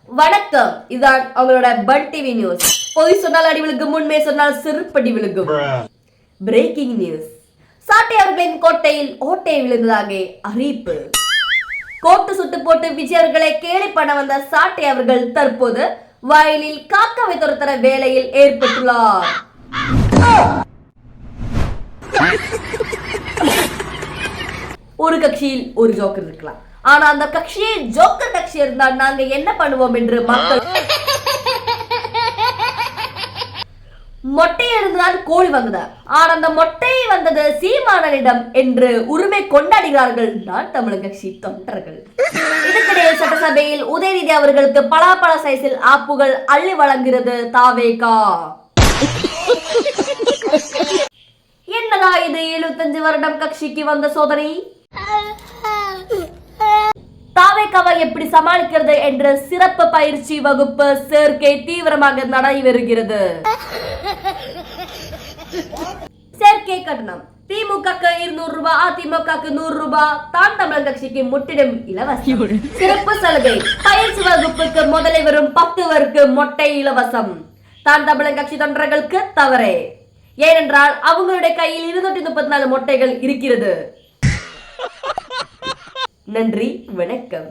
வணக்கம், இதான் அவங்களோட பன் டிவி நியூஸ். பொய் சொன்னால் அடி விழுகும், உண்மை சொன்னால் சிறுப்படி விழுகும். Breaking news. சாட்டை அவர்களின் கோட்டையில் ஓட்டை விழுந்ததாக அறிவிப்பு. கோட்டு சுட்டு போட்டு விஜய் அவர்களை கேலி பண்ண வந்த சாட்டை அவர்கள் தற்போது வயலில் காக்காவை துரத்துற வேலையில் ஏற்பட்டுள்ளார். ஒரு கட்சியில் ஒரு ஜோக்கர் இருக்கலாம், ஆனா அந்த கட்சியே ஜோக்கர் கட்சி இருந்தால் நாங்க என்ன பண்ணுவோம் என்று மக்கள் மொட்டையை இருந்துதான் கோழி வந்தது, ஆனா அந்த மொட்டை வந்தது சீமானிடம் என்று உரிமை கொண்டாடுகிறார்கள் நான் தமிழ் கட்சி தொண்டர்கள். இதுக்கிடையே சட்டசபையில் உதயநிதி அவர்களுக்கு பலாப்பழ சைஸில் ஆப்புகள் அள்ளி வழங்குகிறது தாவேகா. என்னடா இது 75 வருடம் கட்சிக்கு வந்த சோதனை? தாவேகாவை எப்படி சமாளிக்கிறது என்ற சிறப்பு பயிற்சி வகுப்பு சேர்க்கை தீவிரமாக நடைபெறுகிறது. சேர்க்கை கட்டணம் திமுகக்கு 200 ரூபாய், அதிமுகக்கு 100 ரூபாய், தான் தமிழர் கட்சிக்கு முற்றிலும் இலவசம். சிறப்பு சலுகை பயிற்சி வகுப்புக்கு முதலே வரும் 10 பேருக்கு மொட்டை இலவசம். தான் தமிழர் கட்சி தொண்டர்களுக்கு தவறே, ஏனென்றால் அவங்களுடைய கையில் 234 மொட்டைகள் இருக்கிறது. நன்றி, வணக்கம்.